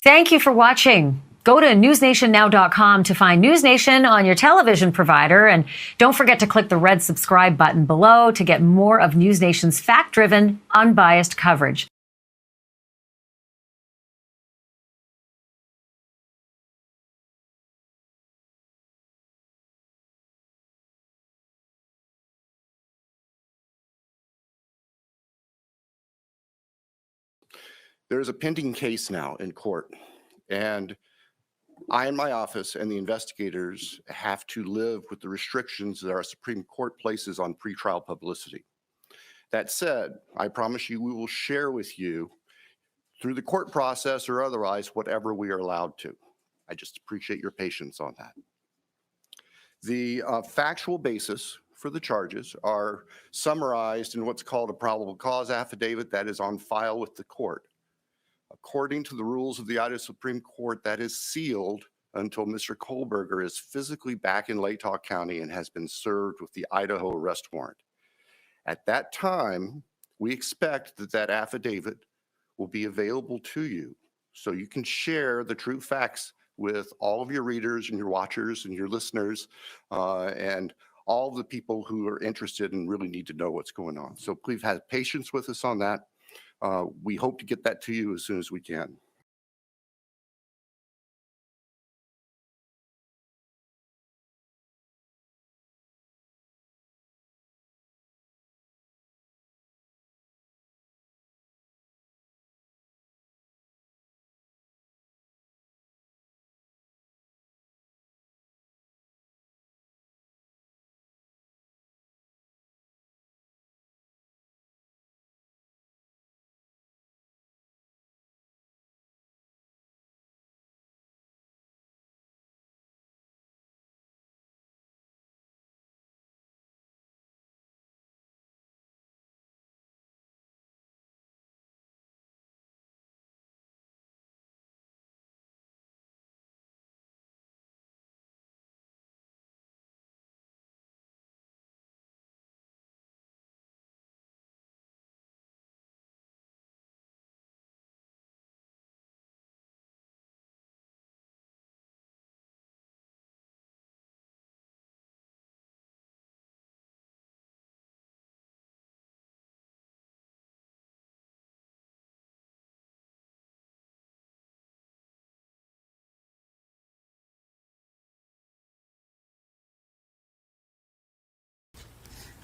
Thank you for watching. Go to newsnationnow.com to find News Nation on your television provider. And don't forget to click the red subscribe button below to get more of News Nation's fact-driven, unbiased coverage. There's a pending case now in court, and I and my office and the investigators have to live with the restrictions that our Supreme Court places on pretrial publicity. That said, I promise you we will share with you through the court process or otherwise whatever we are allowed to. I just appreciate your patience on that. The factual basis for the charges are summarized in what's called a probable cause affidavit that is on file with the court. According to the rules of the Idaho Supreme Court, that is sealed until Mr. Kohlberger is physically back in Latah County and has been served with the Idaho arrest warrant. At that time, we expect that that affidavit will be available to you so you can share the true facts with all of your readers and your watchers and your listeners and all of the people who are interested and really need to know what's going on. So please have patience with us on that. We hope to get that to you as soon as we can.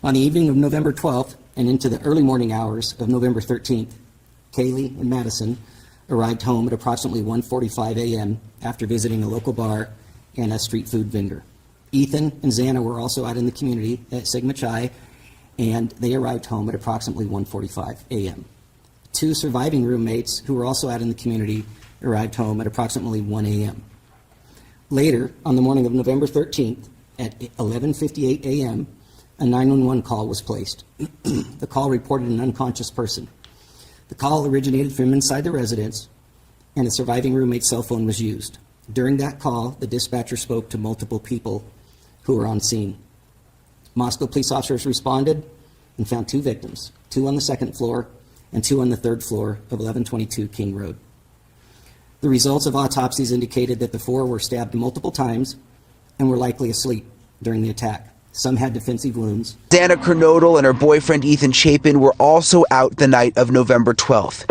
On the evening of November 12th and into the early morning hours of November 13th, Kaylee and Madison arrived home at approximately 1:45 a.m. after visiting a local bar and a street food vendor. Ethan and Xana were also out in the community at Sigma Chi, and they arrived home at approximately 1:45 a.m. Two surviving roommates who were also out in the community arrived home at approximately 1 a.m. Later, on the morning of November 13th at 11:58 a.m., a 911 call was placed. The call reported an unconscious person. The call originated from inside the residence, and the surviving roommate's cell phone was used. During that call, the dispatcher spoke to multiple people who were on scene. Moscow police officers responded and found two victims, two on the second floor and two on the third floor of 1122 King Road. The results of autopsies indicated that the four were stabbed multiple times and were likely asleep during the attack. Some had defensive wounds. Xana Kernodle and her boyfriend Ethan Chapin were also out the night of November 12th.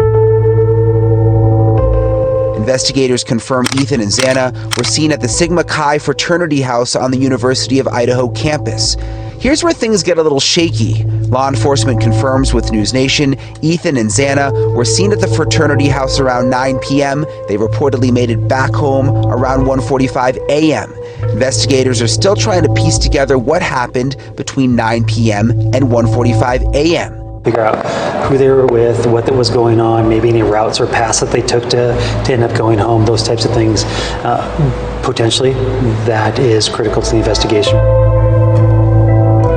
Investigators confirm Ethan and Xana were seen at the Sigma Chi fraternity house on the University of Idaho campus. Here's where things get a little shaky. Law enforcement confirms with News Nation Ethan and Xana were seen at the fraternity house around 9 p.m. They reportedly made it back home around 1:45 a.m. Investigators are still trying to piece together what happened between 9 p.m. and 1:45 a.m. Figure out who they were with, what was going on, maybe any routes or paths that they took to end up going home, those types of things. Potentially, that is critical to the investigation.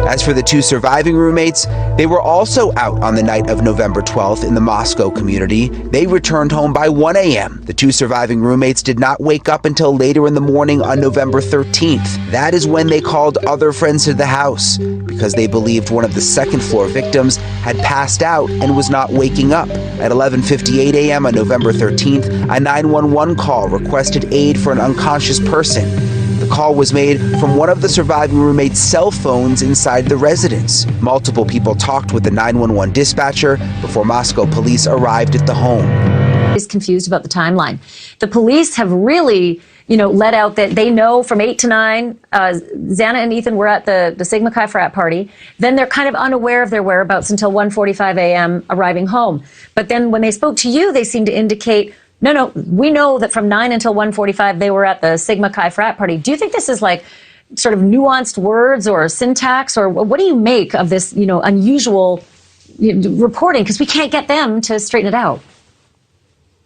As for the two surviving roommates, they were also out on the night of November 12th in the Moscow community. They returned home by 1 a.m. The two surviving roommates did not wake up until later in the morning on November 13th. That is when they called other friends to the house because they believed one of the second-floor victims had passed out and was not waking up. At 11:58 a.m. on November 13th, a 911 call requested aid for an unconscious person. The call was made from one of the surviving roommates' cell phones inside the residence. Multiple people talked with the 911 dispatcher before Moscow police arrived at the home. Is confused about the timeline. The police have really, let out that they know from 8 to 9, Xana and Ethan were at the Sigma Chi frat party. Then they're kind of unaware of their whereabouts until 1:45 a.m. arriving home. But then when they spoke to you, they seemed to indicate, no, we know that from 9 until 1:45 they were at the Sigma Chi frat party. Do you think this is like sort of nuanced words or syntax, or what do you make of this, unusual reporting? Because we can't get them to straighten it out.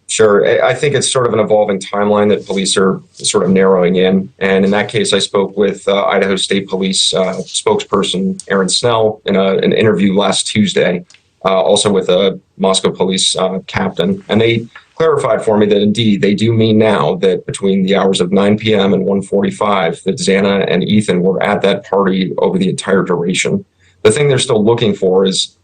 Sure. I think it's sort of an evolving timeline that police are sort of narrowing in. And in that case, I spoke with Idaho State Police spokesperson Aaron Snell in an interview last Tuesday, also with a Moscow police captain. And they clarified for me that indeed they do mean now that between the hours of 9 p.m. and 1:45 that Xana and Ethan were at that party over the entire duration. The thing they're still looking for is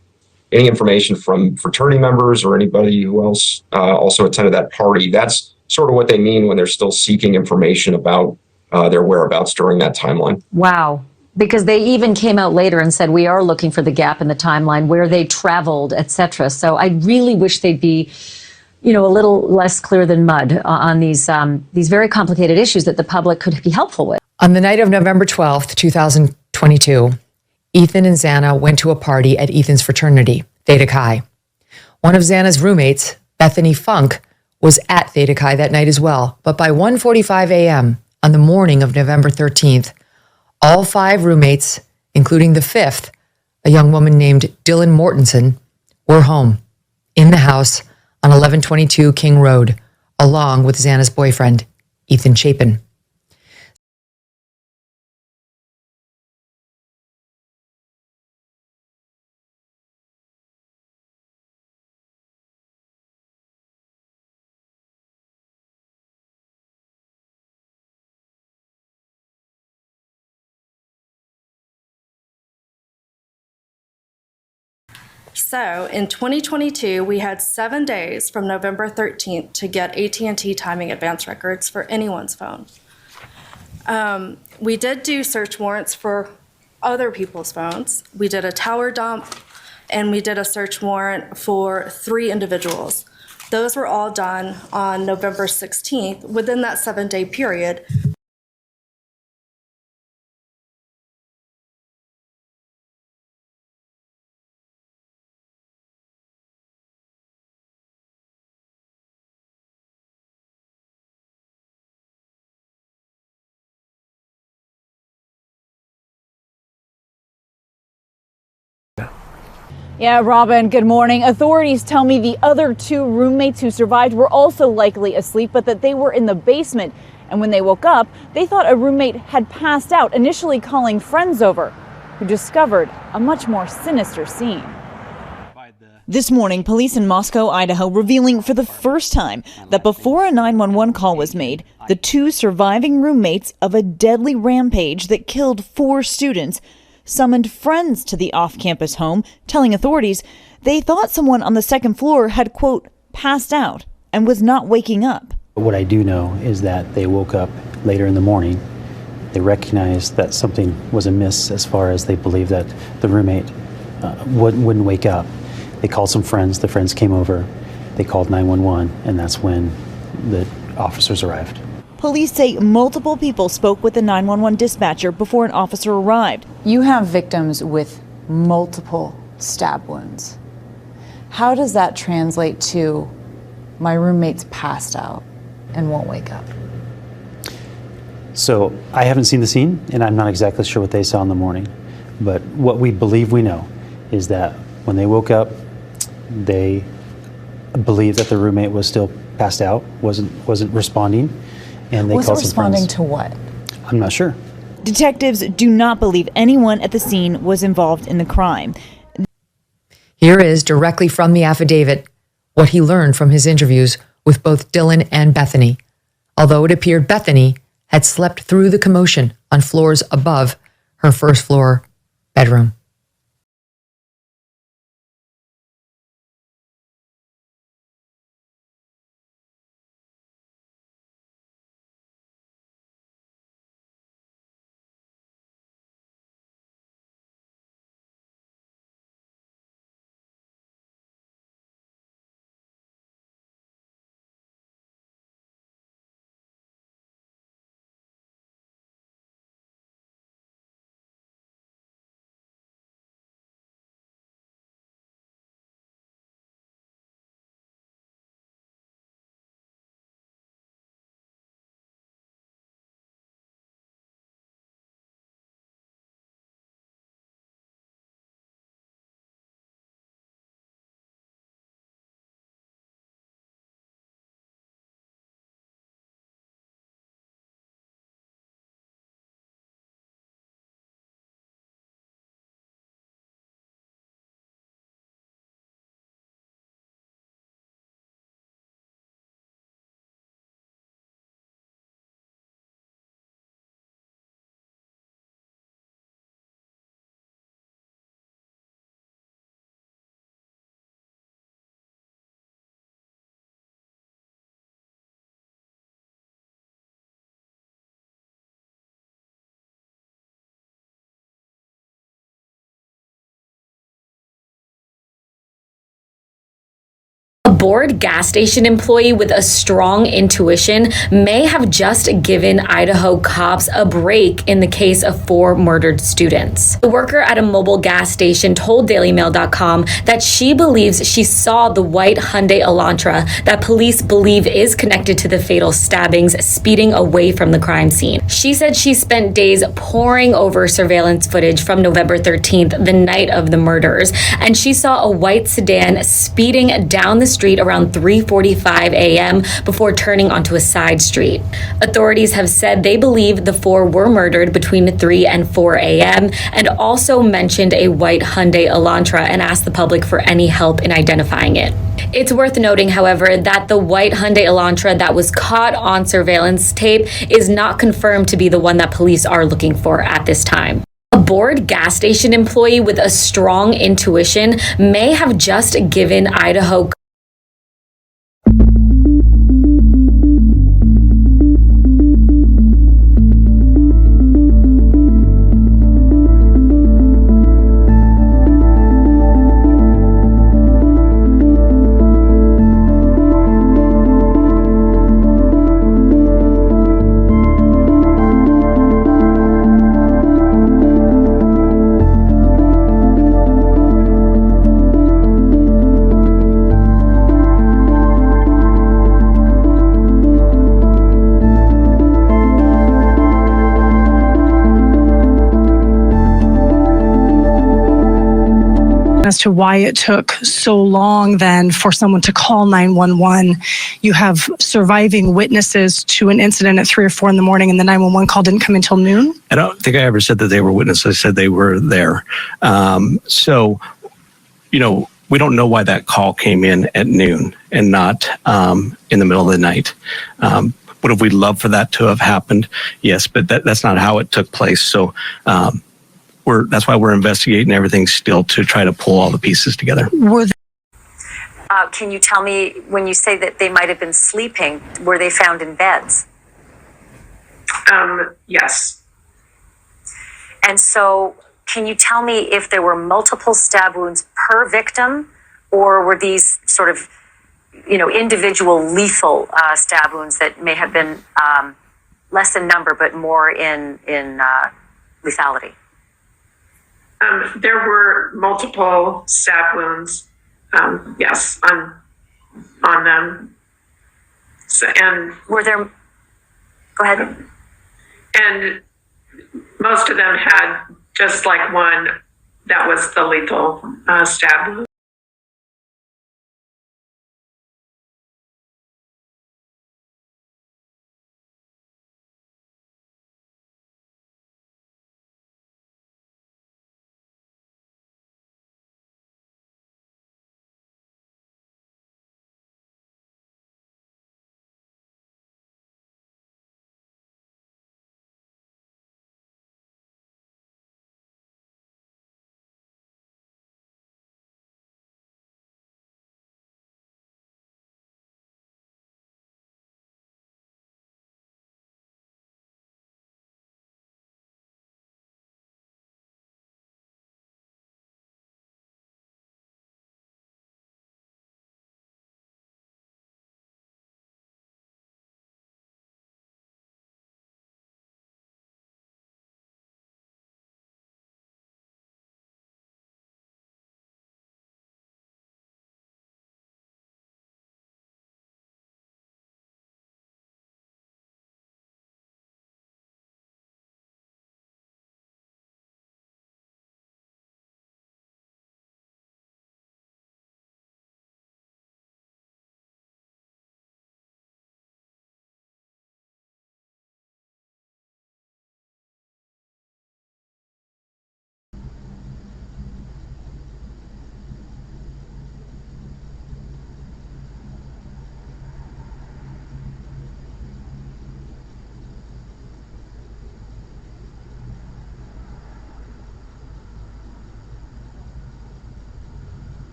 any information from fraternity members or anybody who else also attended that party. That's sort of what they mean when they're still seeking information about their whereabouts during that timeline. Wow. Because they even came out later and said, we are looking for the gap in the timeline, where they traveled, etc. So I really wish they'd be, a little less clear than mud on these very complicated issues that the public could be helpful with. On the night of November 12th, 2022, Ethan and Xana went to a party at Ethan's fraternity, Theta Chi. One of Xana's roommates, Bethany Funk, was at Theta Chi that night as well. But by 1:45 a.m. on the morning of November 13th, all 5 roommates, including the 5th, a young woman named Dylan Mortensen, were home in the house on 1122 King Road, along with Xana's boyfriend, Ethan Chapin. So in 2022, we had 7 days from November 13th to get AT&T timing advance records for anyone's phone. We did do search warrants for other people's phones. We did a tower dump, and we did a search warrant for 3 individuals. Those were all done on November 16th within that 7-day period. Yeah, Robin, good morning. Authorities tell me the other 2 roommates who survived were also likely asleep, but that they were in the basement. And when they woke up, they thought a roommate had passed out, initially calling friends over, who discovered a much more sinister scene. This morning, police in Moscow, Idaho, revealing for the first time that before a 911 call was made, the 2 surviving roommates of a deadly rampage that killed 4 students summoned friends to the off-campus home, telling authorities they thought someone on the second floor had, quote, passed out and was not waking up. What I do know is that they woke up later in the morning. They recognized that something was amiss as far as they believed that the roommate wouldn't wake up. They called some friends. The friends came over. They called 911, and that's when the officers arrived. Police say multiple people spoke with the 911 dispatcher before an officer arrived. You have victims with multiple stab wounds. How does that translate to my roommate's passed out and won't wake up? So I haven't seen the scene, and I'm not exactly sure what they saw in the morning. But what we believe we know is that when they woke up, they believed that the roommate was still passed out, wasn't responding. And they was called it responding some friends. to what? I'm not sure. Detectives do not believe anyone at the scene was involved in the crime. Here is directly from the affidavit what he learned from his interviews with both Dylan and Bethany, although it appeared Bethany had slept through the commotion on floors above her first floor bedroom. A bored gas station employee with a strong intuition may have just given Idaho cops a break in the case of 4 murdered students. The worker at a mobile gas station told DailyMail.com that she believes she saw the white Hyundai Elantra that police believe is connected to the fatal stabbings speeding away from the crime scene. She said she spent days poring over surveillance footage from November 13th, the night of the murders, and she saw a white sedan speeding down the street around 3:45 a.m. before turning onto a side street. Authorities have said they believe the 4 were murdered between 3 and 4 a.m. and also mentioned a white Hyundai Elantra and asked the public for any help in identifying it. It's worth noting, however, that the white Hyundai Elantra that was caught on surveillance tape is not confirmed to be the one that police are looking for at this time. A bored gas station employee with a strong intuition may have just given Idaho as to why it took so long then for someone to call 911. You have surviving witnesses to an incident at 3 or 4 in the morning, and the 911 call didn't come until noon. I don't think I ever said that they were witnesses. I said they were there. We don't know why that call came in at noon and not in the middle of the night. Would have we loved for that to have happened? Yes, but that's not how it took place. So that's why we're investigating everything still to try to pull all the pieces together. Can you tell me, when you say that they might have been sleeping, were they found in beds? Yes. And so can you tell me if there were multiple stab wounds per victim, or were these sort of, individual lethal stab wounds that may have been less in number but more in lethality? There were multiple stab wounds, yes, on them. So, and were there? Go ahead. And most of them had just like one that was the lethal stab wound.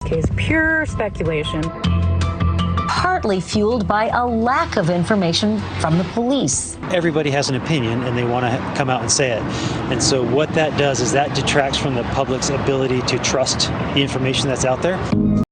Case pure speculation. Partly fueled by a lack of information from the police. Everybody has an opinion and they want to come out and say it. And so what that does is that detracts from the public's ability to trust the information that's out there.